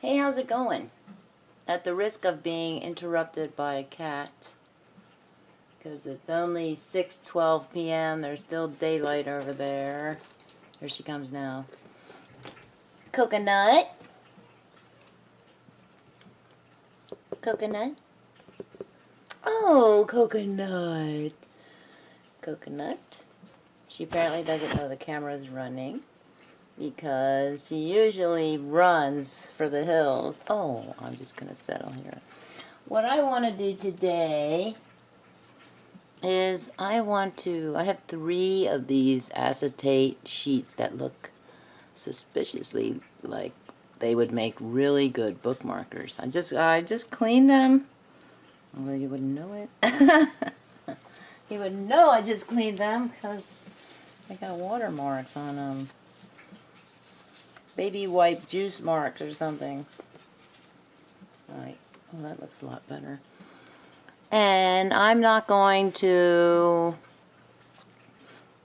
Hey, how's it going? At the risk of being interrupted by a cat, because it's only 6:12 p.m., there's still daylight over there. Here she comes now. Coconut? Coconut? Oh, Coconut. Coconut. She apparently doesn't know the camera's running, because she usually runs for the hills. Oh, I'm just going to settle here. What I want to do today is I have 3 of these acetate sheets that look suspiciously like they would make really good bookmarkers. I just cleaned them. Although you wouldn't know it. You wouldn't know I just cleaned them because they got watermarks on them. Baby wipe juice marks or something. Alright, well that looks a lot better. And I'm not going to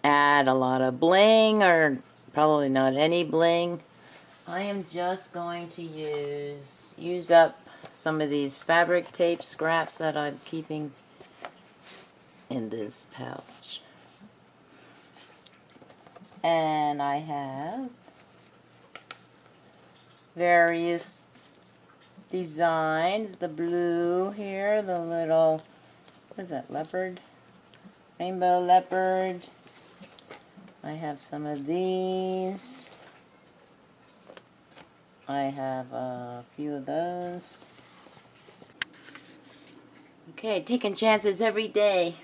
add a lot of bling, or probably not any bling. I am just going to use up some of these fabric tape scraps that I'm keeping in this pouch. And I have various designs. The blue here, the little, what is that, leopard? Rainbow leopard. I have some of these. I have a few of those. Okay, taking chances every day.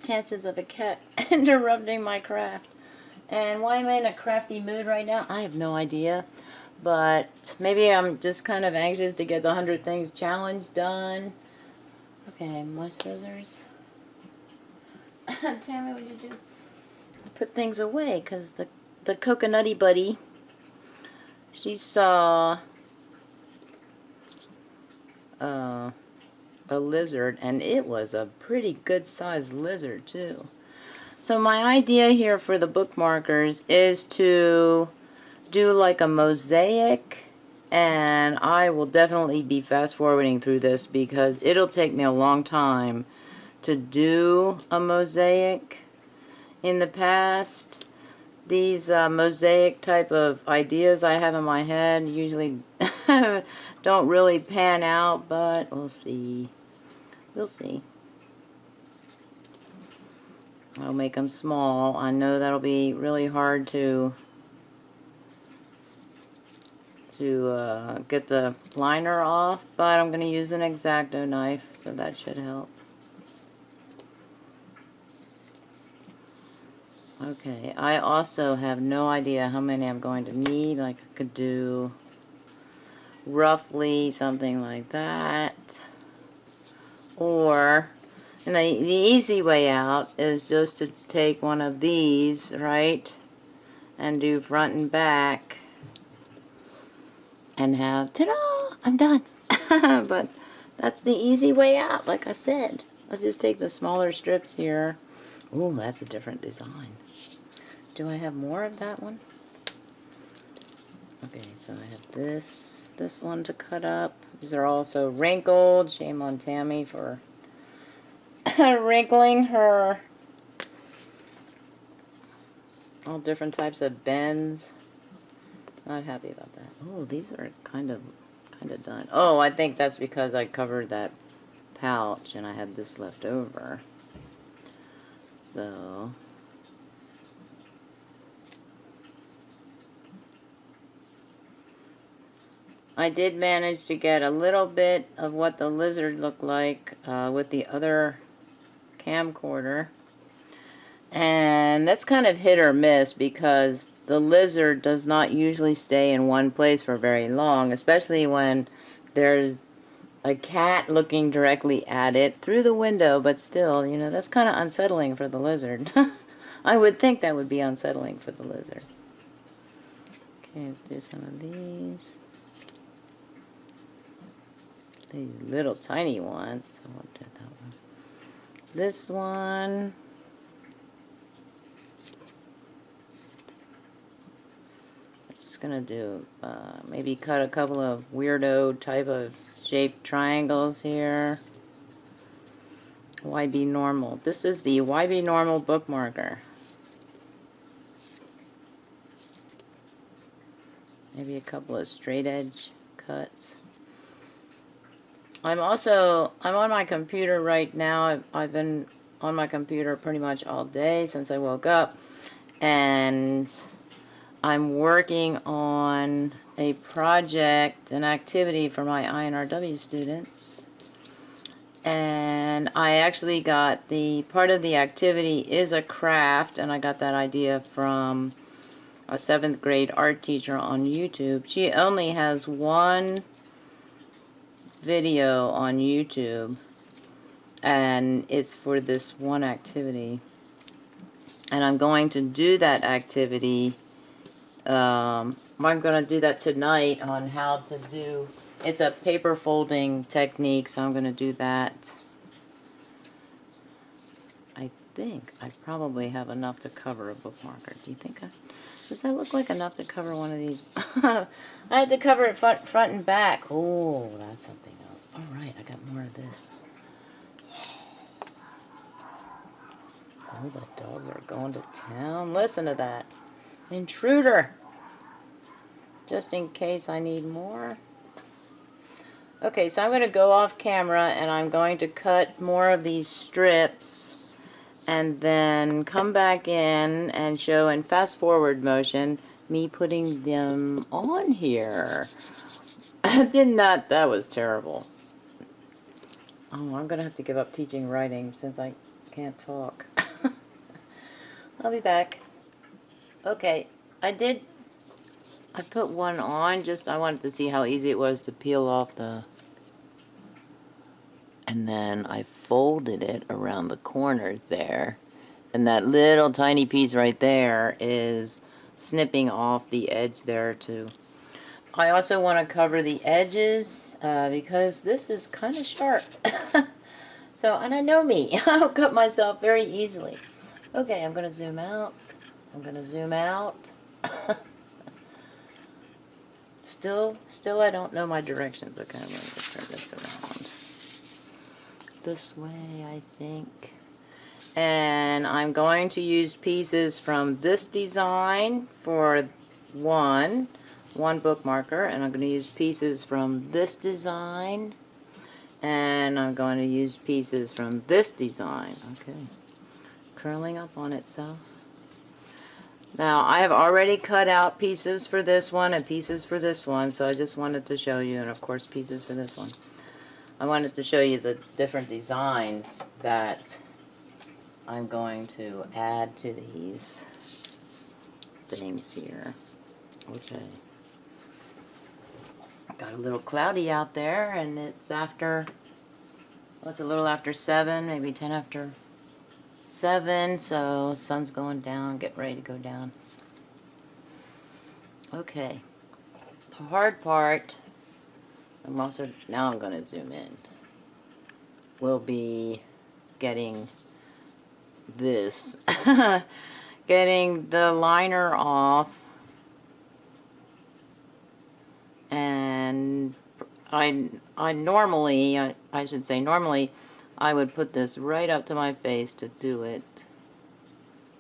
Chances of a cat interrupting my craft. And why am I in a crafty mood right now? I have no idea. But maybe I'm just kind of anxious to get the 100 Things Challenge done. Okay, my scissors. Tell me what you do. I put things away because the coconutty buddy, she saw a lizard, and it was a pretty good sized lizard too. So my idea here for the bookmarkers is to do like a mosaic, and I will definitely be fast forwarding through this because it'll take me a long time to do a mosaic. In the past, these mosaic type of ideas I have in my head usually don't really pan out, but we'll see. We'll see. I'll make them small. I know that'll be really hard to get the liner off, but I'm going to use an X-Acto knife, so that should help. Okay, I also have no idea how many I'm going to need. Like, I could do roughly something like that. Or, and the easy way out is just to take one of these, right, and do front and back, and have, ta-da, I'm done. But that's the easy way out, like I said. Let's just take the smaller strips here. Ooh, that's a different design. Do I have more of that one? Okay, so I have this one to cut up. These are also wrinkled. Shame on Tammy for wrinkling her all different types of bends. Not happy about that. Oh, these are kind of done. Oh, I think that's because I covered that pouch and I had this left over. So I did manage to get a little bit of what the lizard looked like with the other camcorder. And that's kind of hit or miss because the lizard does not usually stay in one place for very long, especially when there's a cat looking directly at it through the window, but still, you know, that's kind of unsettling for the lizard. I would think that would be unsettling for the lizard. Okay, let's do some of these. These little tiny ones. So I'll do that one. This one. gonna do, maybe cut a couple of weirdo type of shaped triangles here. YB Normal. This is the YB Normal bookmarker. Maybe a couple of straight edge cuts. I'm on my computer right now. I've been on my computer pretty much all day since I woke up. And I'm working on a project, an activity for my INRW students. And I actually got part of the activity is a craft, and I got that idea from a 7th grade art teacher on YouTube. She only has one video on YouTube, and it's for this one activity. And I'm going to do that activity. I'm going to do that tonight on how to do. It's a paper folding technique, so I'm going to do that. I think I probably have enough to cover a bookmarker. Do you think does that look like enough to cover one of these? I had to cover it front and back. Oh, that's something else. All right, I got more of this. Oh, the dogs are going to town. Listen to that. Intruder. Just in case I need more. Okay, so I'm going to go off camera and I'm going to cut more of these strips and then come back in and show in fast forward motion me putting them on here. That was terrible. Oh, I'm going to have to give up teaching writing since I can't talk. I'll be back. Okay, I put one on, I wanted to see how easy it was to peel off and then I folded it around the corners there. And that little tiny piece right there is snipping off the edge there too. I also want to cover the edges because this is kind of sharp. So, and I know me, I'll cut myself very easily. Okay, I'm going to zoom out. I'm going to zoom out. Still I don't know my directions. Okay, I'm going to turn this around. This way, I think. And I'm going to use pieces from this design for one bookmarker, and I'm going to use pieces from this design, and I'm going to use pieces from this design. Okay, curling up on itself. Now, I have already cut out pieces for this one and pieces for this one, so I just wanted to show you, and of course pieces for this one. I wanted to show you the different designs that I'm going to add to these things here. Okay. Got a little cloudy out there, and it's after, well, it's a little after 7, maybe 10 after 7, so the sun's going down, getting ready to go down. Okay. The hard part, now I'm going to zoom in, will be getting this, getting the liner off, and I should say normally I would put this right up to my face to do it,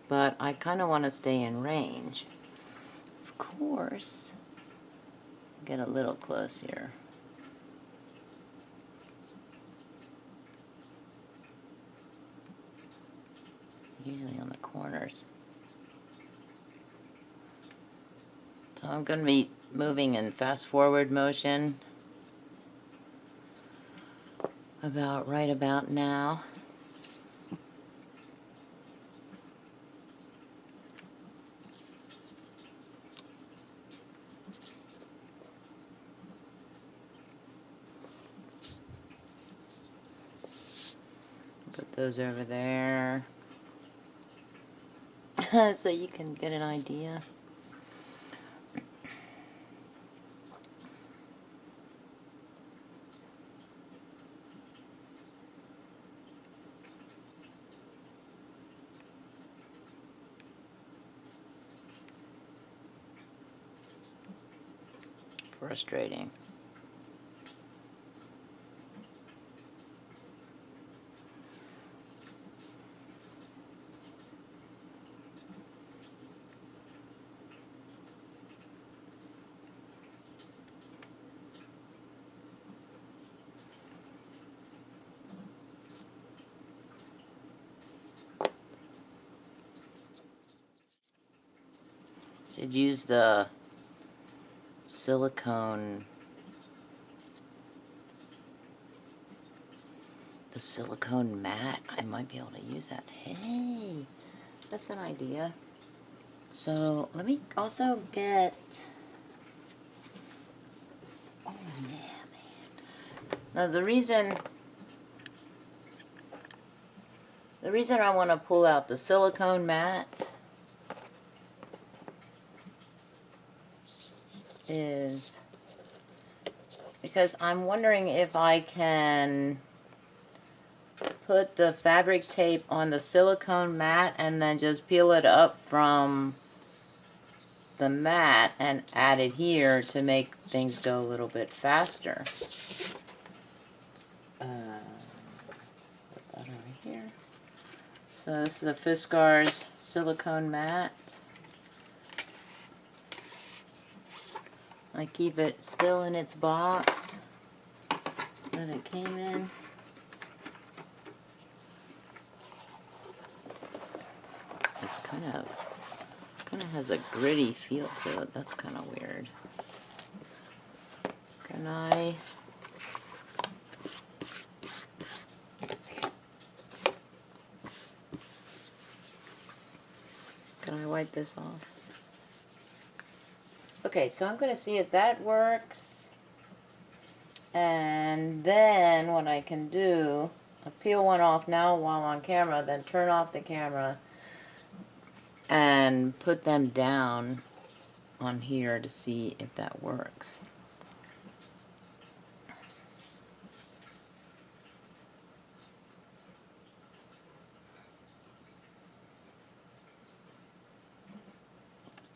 but I kind of want to stay in range. Of course, get a little close here. Usually on the corners. So I'm going to be moving in fast forward motion right about now. Put those over there. So you can get an idea. frustrating. Should use the silicone mat. I might be able to use that. Hey, that's an idea. So let me also get, oh yeah, man. Now the reason I want to pull out the silicone mat is because I'm wondering if I can put the fabric tape on the silicone mat and then just peel it up from the mat and add it here to make things go a little bit faster. Put that over here. So this is a Fiskars silicone mat. I keep it still in its box that it came in. It's kind of has a gritty feel to it. That's kind of weird. Can I wipe this off? Okay, so I'm going to see if that works. And then what I can do, I'll peel one off now while on camera, then turn off the camera and put them down on here to see if that works.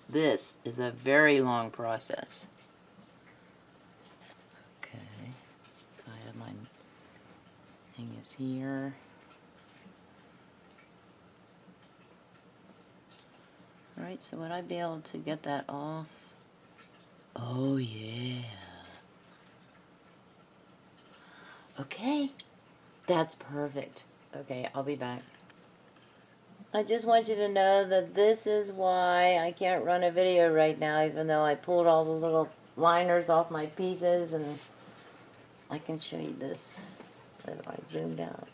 This is a very long process. Okay, so I have my thing is here. Alright, so would I be able to get that off? Oh yeah. Okay, that's perfect. Okay, I'll be back. I just want you to know that this is why I can't run a video right now, even though I pulled all the little liners off my pieces, and I can show you this if I zoomed out.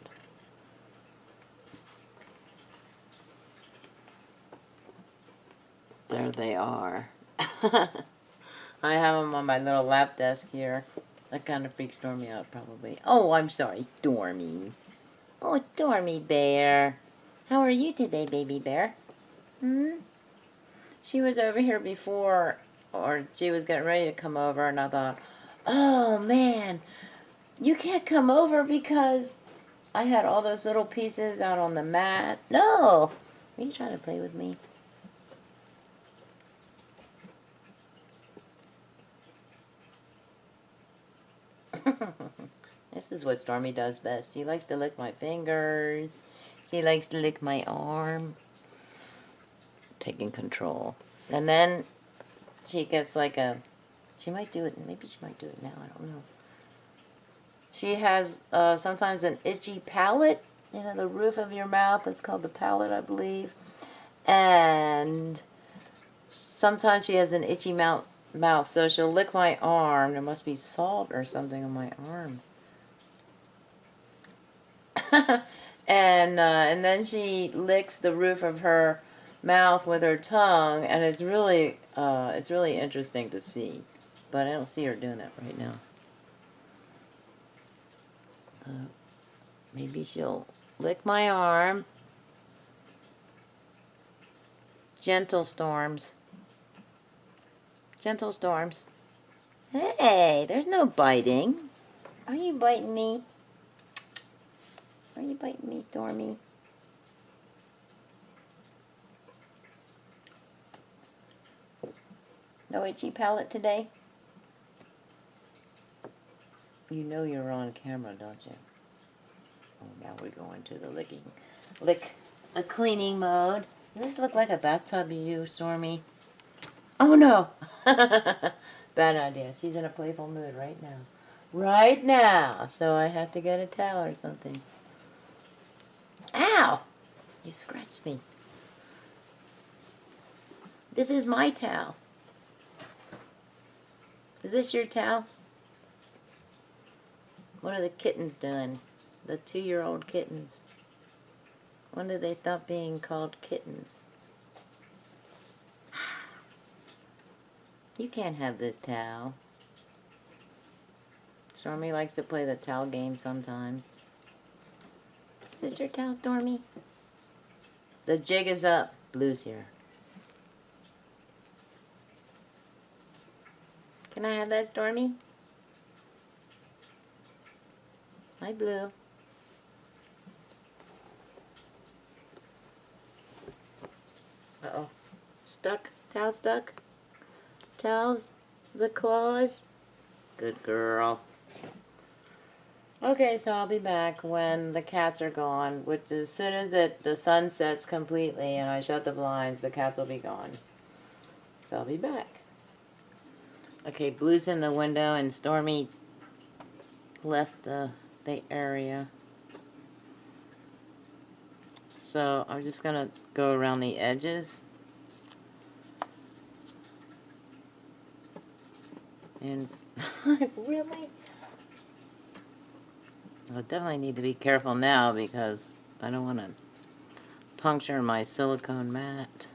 There they are. I have them on my little lap desk here. That kind of freaks Stormy out, probably. Oh, I'm sorry, Stormy. Oh, Stormy Bear. How are you today, baby bear? She was over here before, or she was getting ready to come over, and I thought, oh man, you can't come over because I had all those little pieces out on the mat. No! Are you trying to play with me? This is what Stormy does best. She likes to lick my fingers. She likes to lick my arm. Taking control. And then she gets like a... She might do it. Maybe she might do it now. I don't know. She has sometimes an itchy palate. You know, the roof of your mouth. That's called the palate, I believe. And sometimes she has an itchy mouth. So she'll lick my arm. There must be salt or something on my arm. And then she licks the roof of her mouth with her tongue, and it's really interesting to see, but I don't see her doing it right now. Maybe she'll lick my arm. Gentle storms. Gentle storms. Hey, there's no biting. Are you biting me? Are you biting me, Stormy? No itchy palate today? You know you're on camera, don't you? Oh, now we're going to the cleaning mode. Does this look like a bathtub to you, Stormy? Oh no! Bad idea. She's in a playful mood right now. Right now! So I have to get a towel or something. Ow! You scratched me. This is my towel. Is this your towel? What are the kittens doing? The 2-year-old kittens. When did they stop being called kittens? You can't have this towel. Stormy likes to play the towel game sometimes. Is this your towel, Stormy? The jig is up. Blue's here. Can I have that, Stormy? Hi, Blue. Uh-oh. Stuck? Towel stuck? Towels? The claws? Good girl. Okay, so I'll be back when the cats are gone, which as soon as the sun sets completely and I shut the blinds, the cats will be gone. So I'll be back. Okay, Blue's in the window and Stormy left the area. So I'm just gonna go around the edges. And really? I definitely need to be careful now because I don't want to puncture my silicone mat.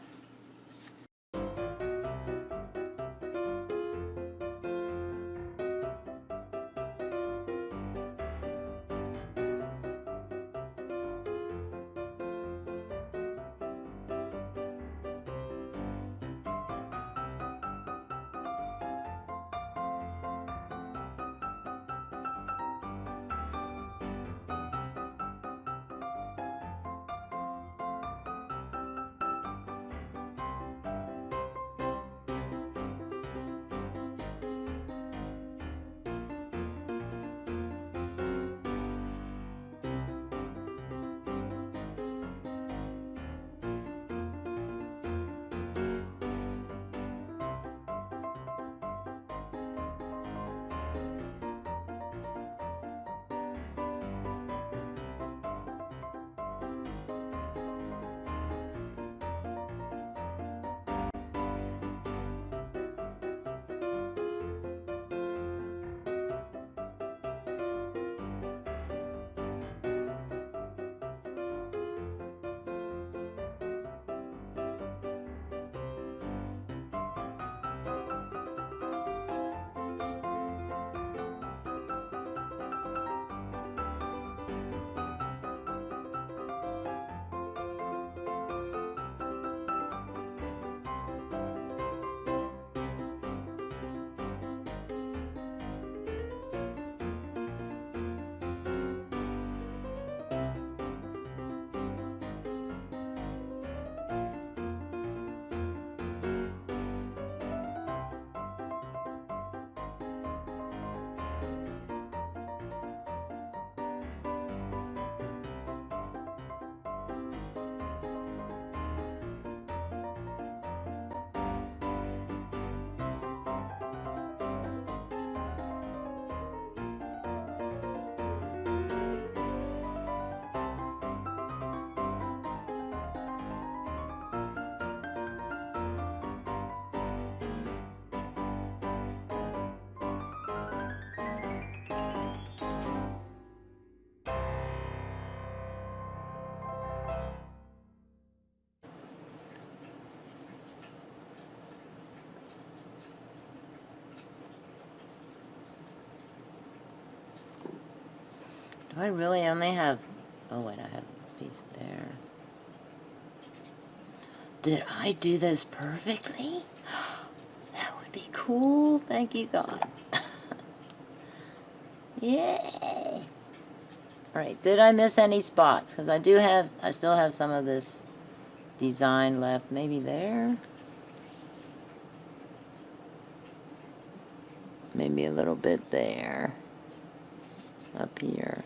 Do I really only have... Oh, wait, I have a piece there. Did I do this perfectly? That would be cool. Thank you, God. Yay! Alright, did I miss any spots? Because I still have some of this design left. Maybe there? Maybe a little bit there. up here.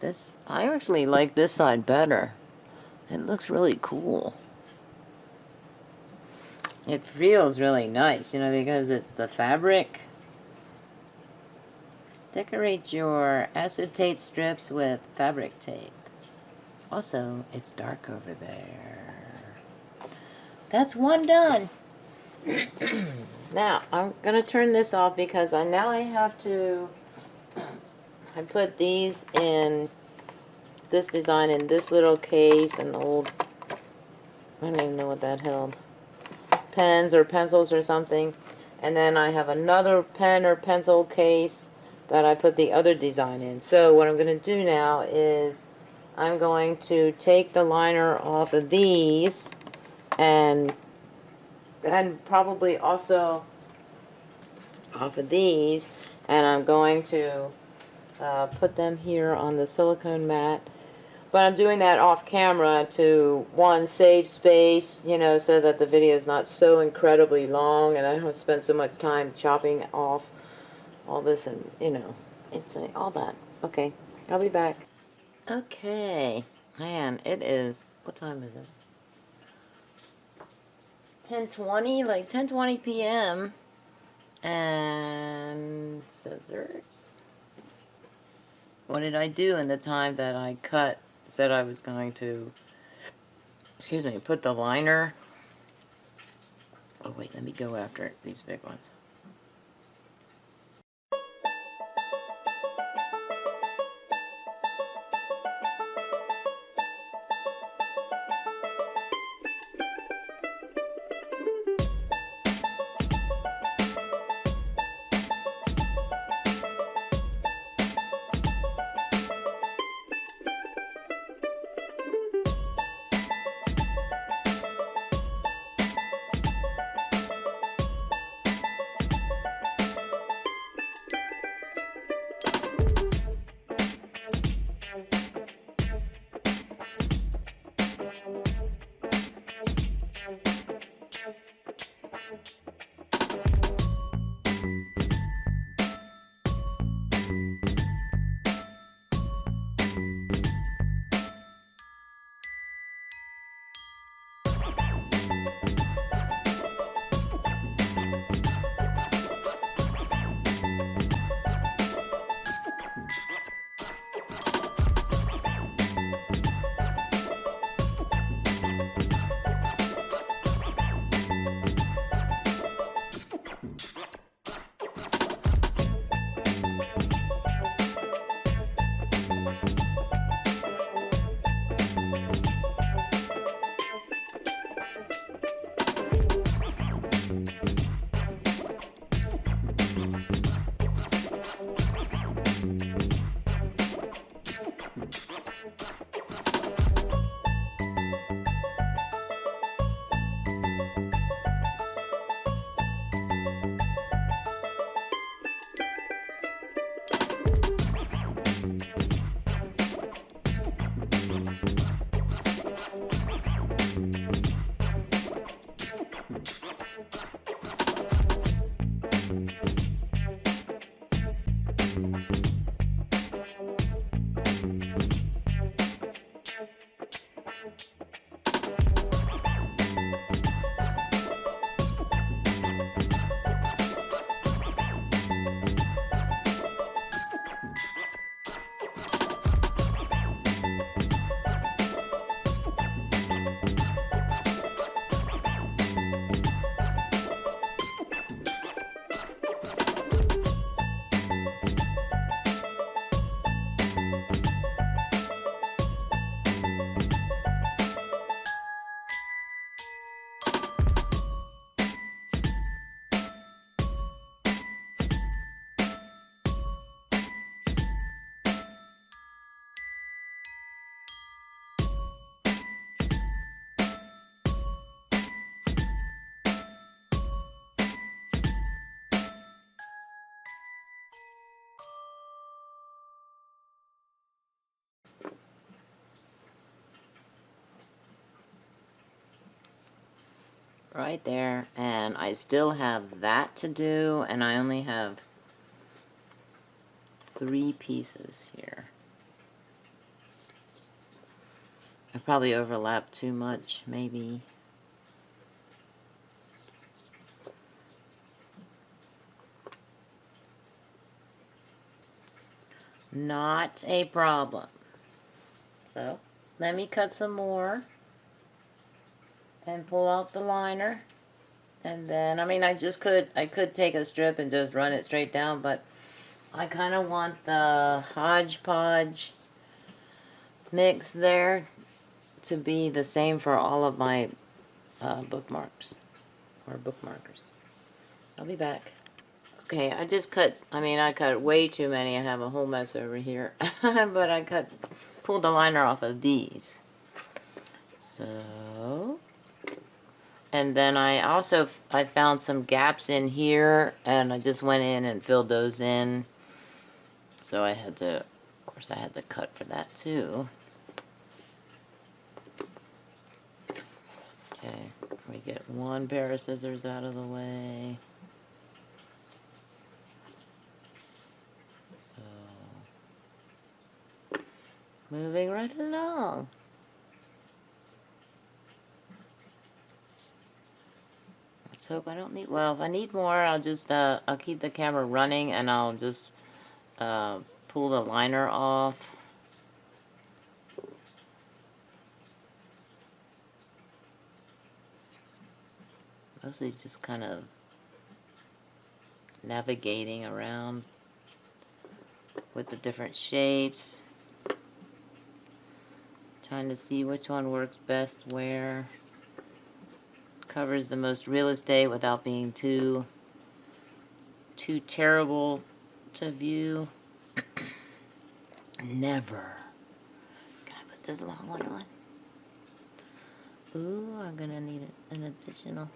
This, I actually like this side better. It looks really cool. It feels really nice, you know, because it's the fabric. Decorate your acetate strips with fabric tape. Also, it's dark over there. That's one done. Now, I'm going to turn this off because now I have to... I put these in this design in this little case, an old... I don't even know what that held. Pens or pencils or something. And then I have another pen or pencil case that I put the other design in. So what I'm going to do now is I'm going to take the liner off of these and probably also off of these, and I'm going to put them here on the silicone mat. But I'm doing that off camera to, one, save space, you know, so that the video is not so incredibly long and I don't spend so much time chopping off all this and, you know, it's all that. Okay, I'll be back. Okay, man, it is, what time is it? 10:20, like 10:20 p.m. And scissors. What did I do in the time that I said I was going to, excuse me, put the liner? Oh wait, let me go after these big ones. right there, and I still have that to do, and I only have 3 pieces here. I probably overlapped too much, maybe. Not a problem. So, let me cut some more and pull out the liner. And then, I mean, I could take a strip and just run it straight down, but I kind of want the hodgepodge mix there to be the same for all of my bookmarks or bookmarkers. I'll be back. Okay, I cut way too many. I have a whole mess over here. But I pulled the liner off of these. So, and then I found some gaps in here, and I just went in and filled those in. So I had to cut for that too. Okay, we get one pair of scissors out of the way. So, moving right along. Let's hope I don't need, well, if I need more, I'll just, I'll keep the camera running and I'll just, pull the liner off. Mostly just kind of navigating around with the different shapes. Trying to see which one works best where. Covers the most real estate without being too terrible to view. Never. Can I put this long one on? Ooh, I'm gonna need an additional.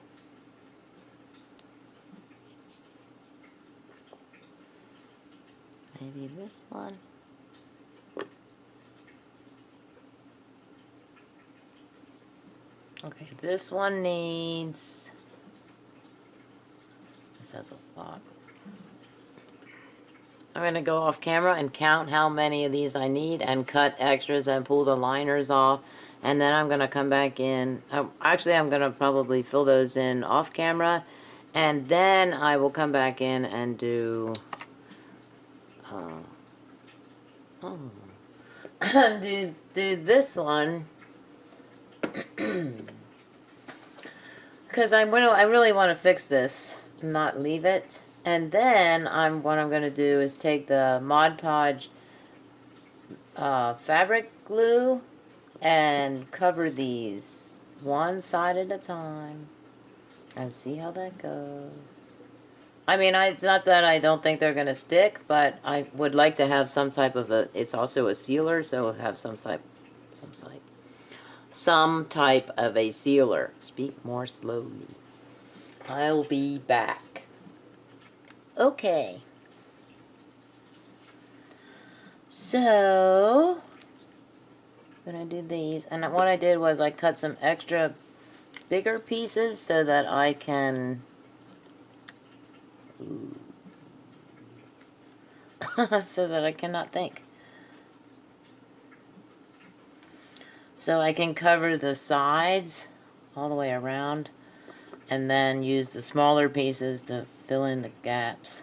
Maybe this one. Okay, this one needs, this has a lot. I'm going to go off camera and count how many of these I need and cut extras and pull the liners off. And then I'm going to come back in. Actually, I'm going to probably fill those in off camera. And then I will come back in and do, do this one. Because I really want to fix this, not leave it. And then what I'm going to do is take the Mod Podge fabric glue and cover these one side at a time and see how that goes. I mean, it's not that I don't think they're going to stick, but I would like to have some type of it's also a sealer, so we'll have some type of a sealer. Speak more slowly. I'll be back. Okay. So, I'm gonna do these. And what I did was I cut some extra bigger pieces so that I can... so that I cannot think. So I can cover the sides all the way around and then use the smaller pieces to fill in the gaps.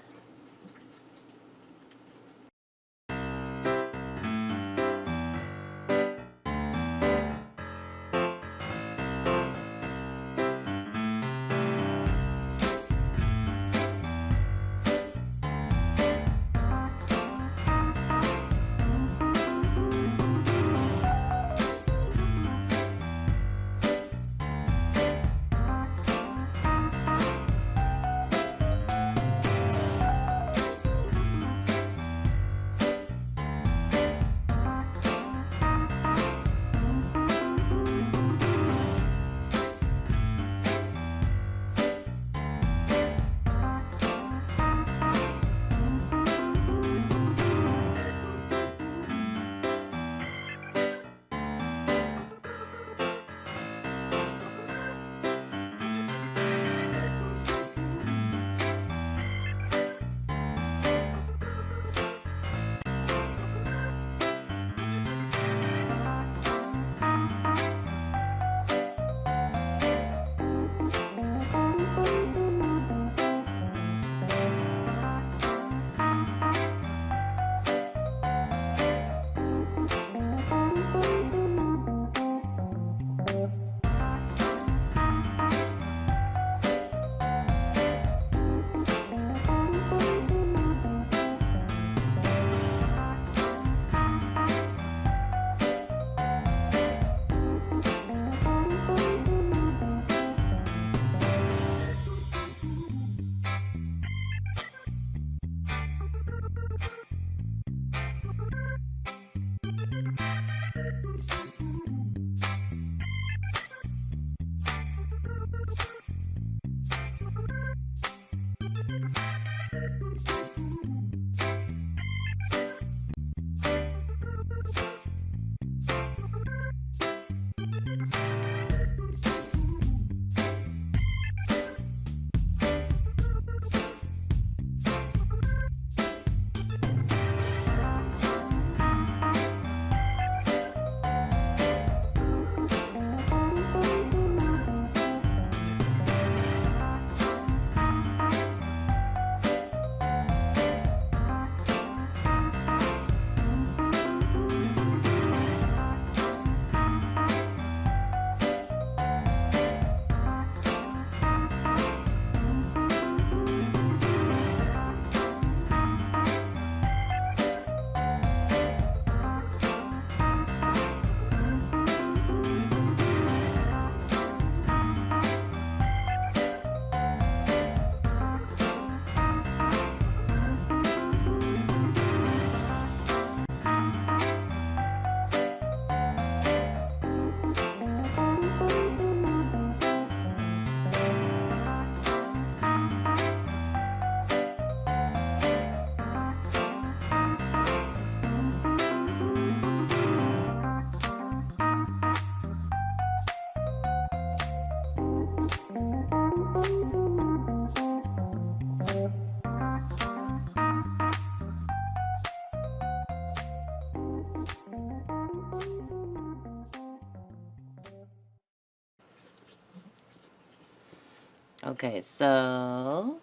Okay, so...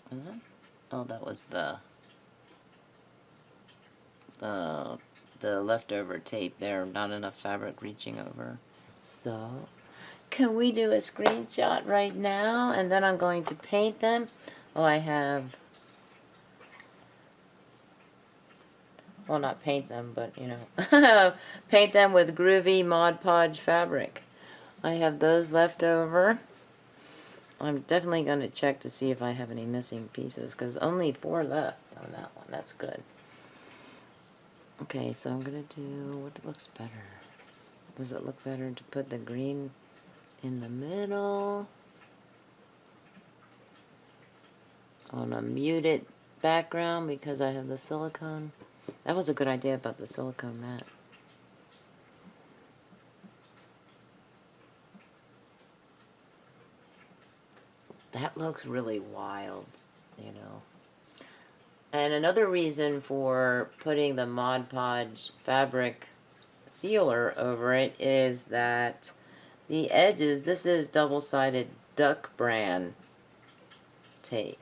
Was it? Oh, that was the leftover tape there. Not enough fabric reaching over. So, can we do a screenshot right now? And then I'm going to paint them. Oh, I have... Well, not paint them, but, you know, paint them with groovy Mod Podge fabric. I have those left over. I'm definitely going to check to see if I have any missing pieces, because only 4 left on that one. That's good. Okay, so I'm going to do what looks better. Does it look better to put the green in the middle on a muted background because I have the silicone? That was a good idea about the silicone mat. That looks really wild, you know. And another reason for putting the Mod Podge fabric sealer over it is that the edges, this is double-sided Duck Brand tape.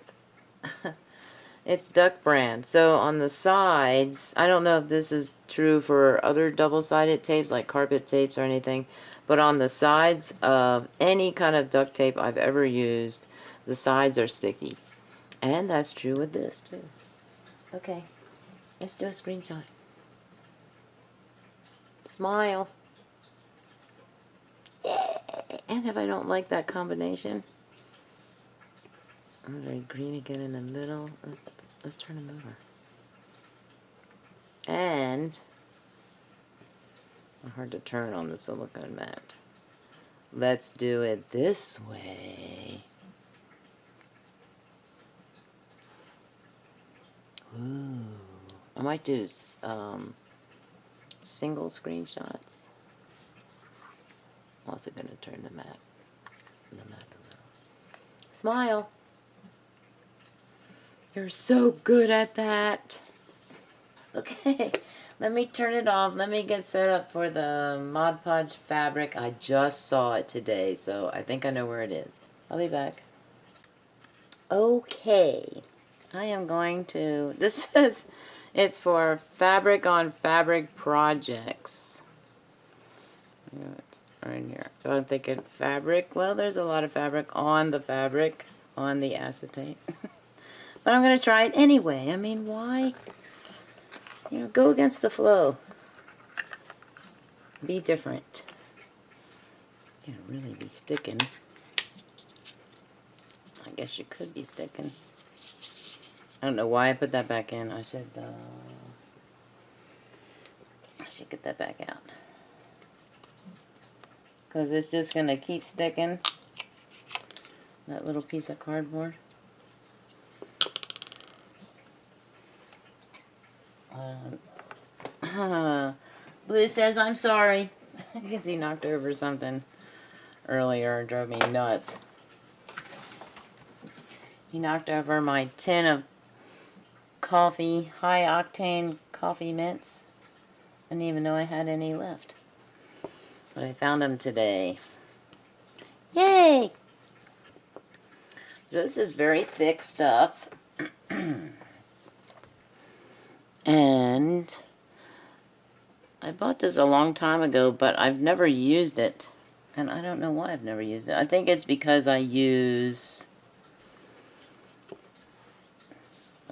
It's Duck Brand. So on the sides, I don't know if this is true for other double-sided tapes like carpet tapes or anything, but on the sides of any kind of duct tape I've ever used, the sides are sticky. And that's true with this too. Okay, let's do a screenshot. Smile. Yeah. And if I don't like that combination, I'm going to green again in the middle. Let's turn them over. And hard to turn on the silicone mat. Let's do it this way. Ooh, I might do single screenshots. I'm also going to turn the mat a little. Smile. You're so good at that. Okay, let me turn it off. Let me get set up for the Mod Podge fabric. I just saw it today, so I think I know where it is. I'll be back. Okay, I am going to, this is, it's for fabric on fabric projects. It's right here. So I'm thinking fabric. Well, there's a lot of fabric on the acetate. But I'm going to try it anyway. I mean, why? You know, go against the flow. Be different. Can't really be sticking. I guess you could be sticking. I don't know why I put that back in. I should get that back out. Because it's just going to keep sticking. That little piece of cardboard. Blue says, I'm sorry. Because he knocked over something earlier and drove me nuts. He knocked over my tin of coffee, high-octane coffee mints. I didn't even know I had any left. But I found them today. Yay! So this is very thick stuff. And I bought this a long time ago, but I've never used it. And I don't know why I've never used it. I think it's because I use...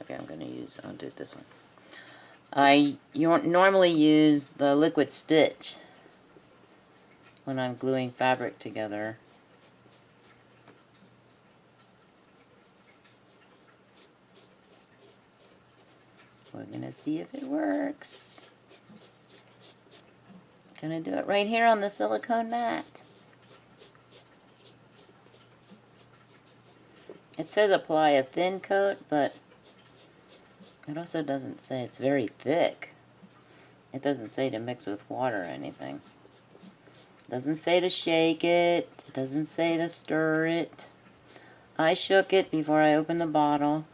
Okay, I'll do this one. I normally use the liquid stitch when I'm gluing fabric together. We're gonna see if it works. Gonna do it right here on the silicone mat. It says apply a thin coat, but it also doesn't say it's very thick. It doesn't say to mix with water or anything. It doesn't say to shake it. It doesn't say to stir it. I shook it before I opened the bottle.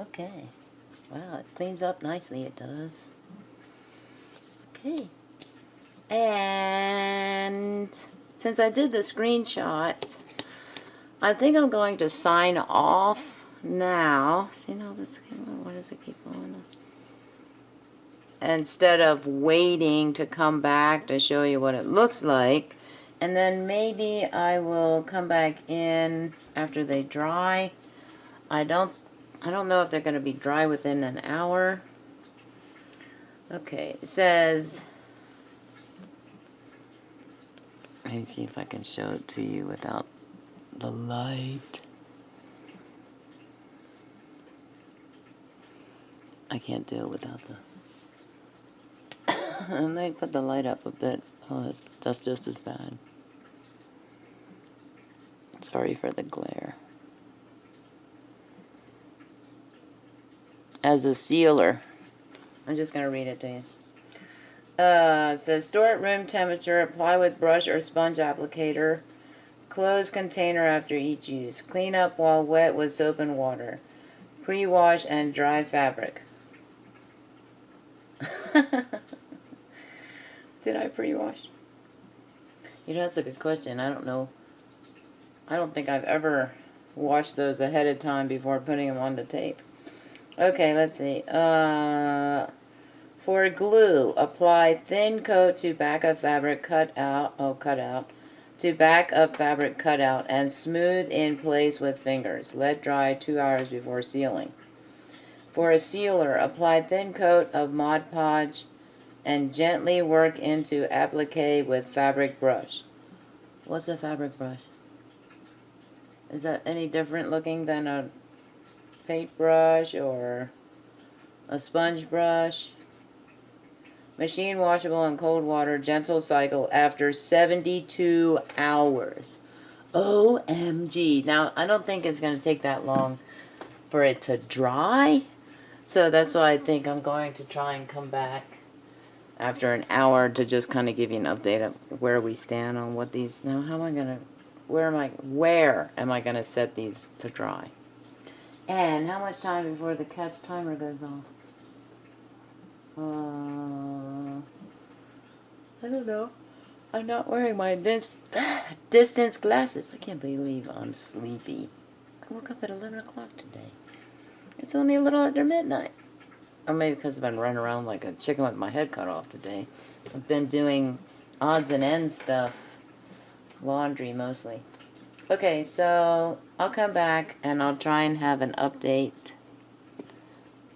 Okay. Wow, it cleans up nicely, it does. Okay. And since I did the screenshot, I think I'm going to sign off now. See, now this, why does it keep falling off? Instead of waiting to come back to show you what it looks like. And then maybe I will come back in after they dry. I don't know if they're going to be dry within an hour. Okay, it says, let me see if I can show it to you without the light. I can't do it without the... And they put the light up a bit. Oh, that's just as bad. Sorry for the glare. As a sealer, I'm just going to read it to you. It says, store at room temperature, apply with brush or sponge applicator, close container after each use, clean up while wet with soap and water, pre-wash and dry fabric. Did I pre-wash? You know, that's a good question. I don't know. I don't think I've ever washed those ahead of time before putting them on the tape. Okay, let's see. For glue, apply thin coat to back of fabric cut out, to back of fabric cutout and smooth in place with fingers. Let dry 2 hours before sealing. For a sealer, apply thin coat of Mod Podge and gently work into applique with fabric brush. What's a fabric brush? Is that any different looking than a paintbrush or a sponge brush? Machine washable in cold water, gentle cycle after 72 hours. OMG. Now, I don't think it's going to take that long for it to dry. So that's why I think I'm going to try and come back after an hour to just kind of give you an update of where we stand on what these... Now, how am I going to... Where am I going to set these to dry? And how much time before the cat's timer goes off? I don't know. I'm not wearing my distance glasses. I can't believe I'm sleepy. I woke up at 11 o'clock today. It's only a little after midnight. Or maybe because I've been running around like a chicken with my head cut off today. I've been doing odds and ends stuff. Laundry mostly. Okay, so I'll come back and I'll try and have an update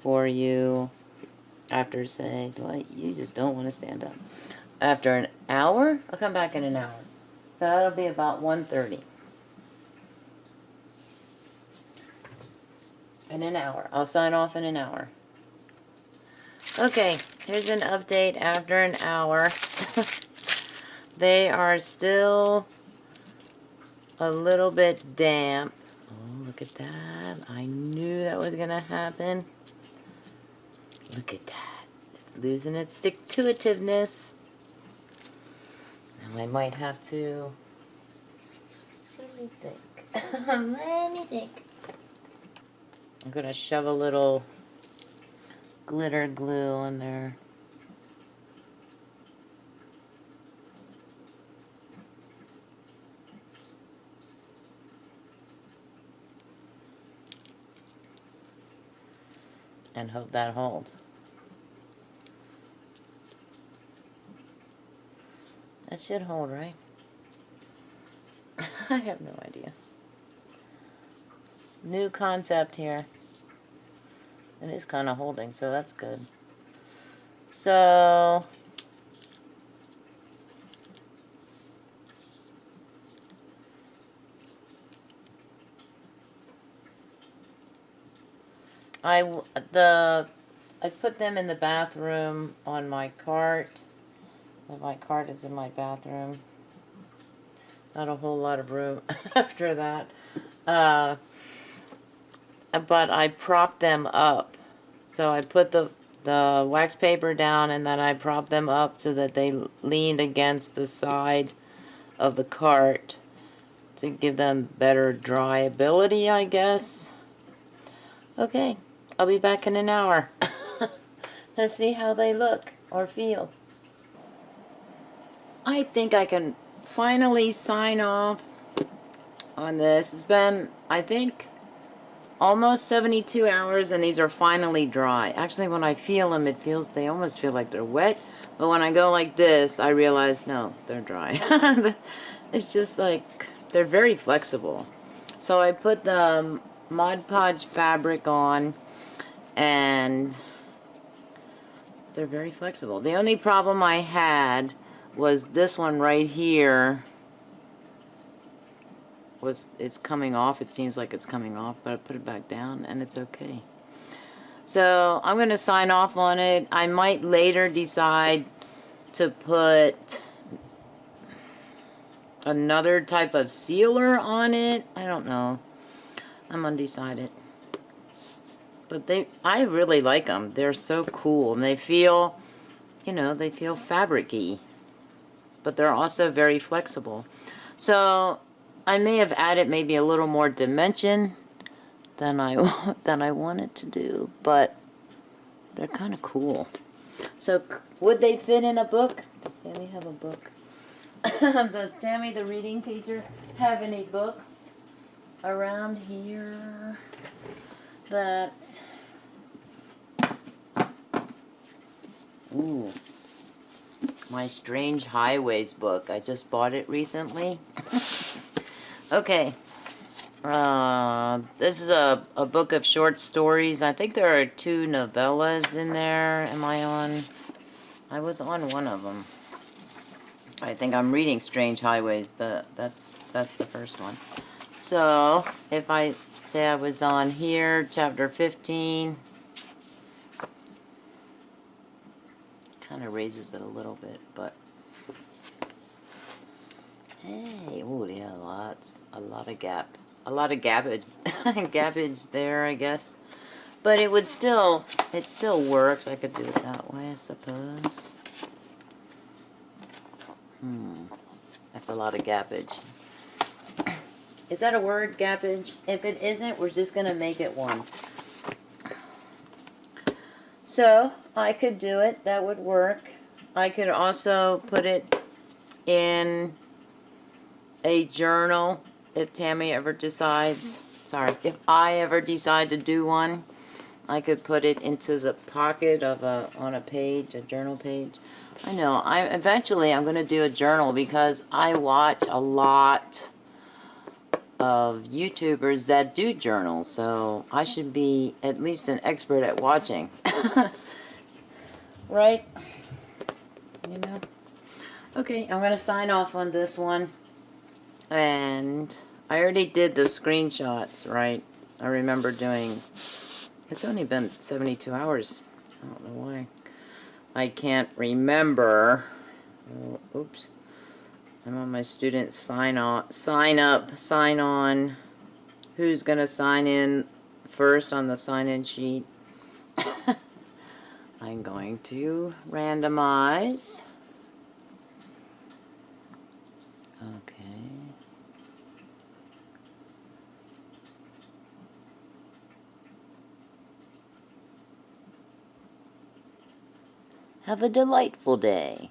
for you after, say, you just don't want to stand up. After an hour? I'll come back in an hour. So that'll be about 1:30. In an hour. I'll sign off in an hour. Okay, here's an update after an hour. They are still a little bit damp. Oh, look at that. I knew that was going to happen. Look at that. It's losing its stick-to-itiveness. Now I might have to... Let me think. Let me think. I'm going to shove a little glitter glue in there. And hope that holds. That should hold, right? I have no idea. New concept here. It is kind of holding, so that's good. So... I put them in the bathroom on my cart. My cart is in my bathroom. Not a whole lot of room after that. But I propped them up. So I put the wax paper down and then I propped them up so that they leaned against the side of the cart to give them better dryability, I guess. Okay. I'll be back in an hour. Let's see how they look or feel. I think I can finally sign off on this. It's been, I think, almost 72 hours, and these are finally dry. Actually, when I feel them, they almost feel like they're wet. But when I go like this, I realize, no, they're dry. It's just like, they're very flexible. So I put the Mod Podge fabric on, and they're very flexible. The only problem I had was this one right here. It's coming off. It seems like it's coming off, but I put it back down and it's okay. So I'm going to sign off on it. I might later decide to put another type of sealer on it. I don't know. I'm undecided. But I really like them. They're so cool, and they feel, you know, they feel fabric-y. But they're also very flexible. So I may have added maybe a little more dimension than I wanted to do, but they're kind of cool. So would they fit in a book? Does Tammy have a book? Does Tammy, the reading teacher, have any books around here that... Ooh. My Strange Highways book. I just bought it recently. Okay. This is a book of short stories. I think there are 2 novellas in there. Am I on? I was on one of them. I think I'm reading Strange Highways. That's the first one. So, if I say I was on here, chapter 15... kind of raises it a little bit, but hey, oh yeah, a lot of gappage, gappage there, I guess. But it still works. I could do it that way, I suppose. That's a lot of gappage. Is that a word, gappage? If it isn't, we're just gonna make it one. So, I could do it. That would work. I could also put it in a journal if Tammy ever decides. Sorry, if I ever decide to do one, I could put it into the pocket of on a page, a journal page. I know. Eventually I'm going to do a journal because I watch a lot of YouTubers that do journals, so I should be at least an expert at watching. Right? You know? Okay, I'm going to sign off on this one. And I already did the screenshots, right? I remember doing... It's only been 72 hours. I don't know why. I can't remember. Oh, oops. I'm on my student sign up, sign on. Who's going to sign in first on the sign-in sheet? I'm going to randomize. Okay. Have a delightful day.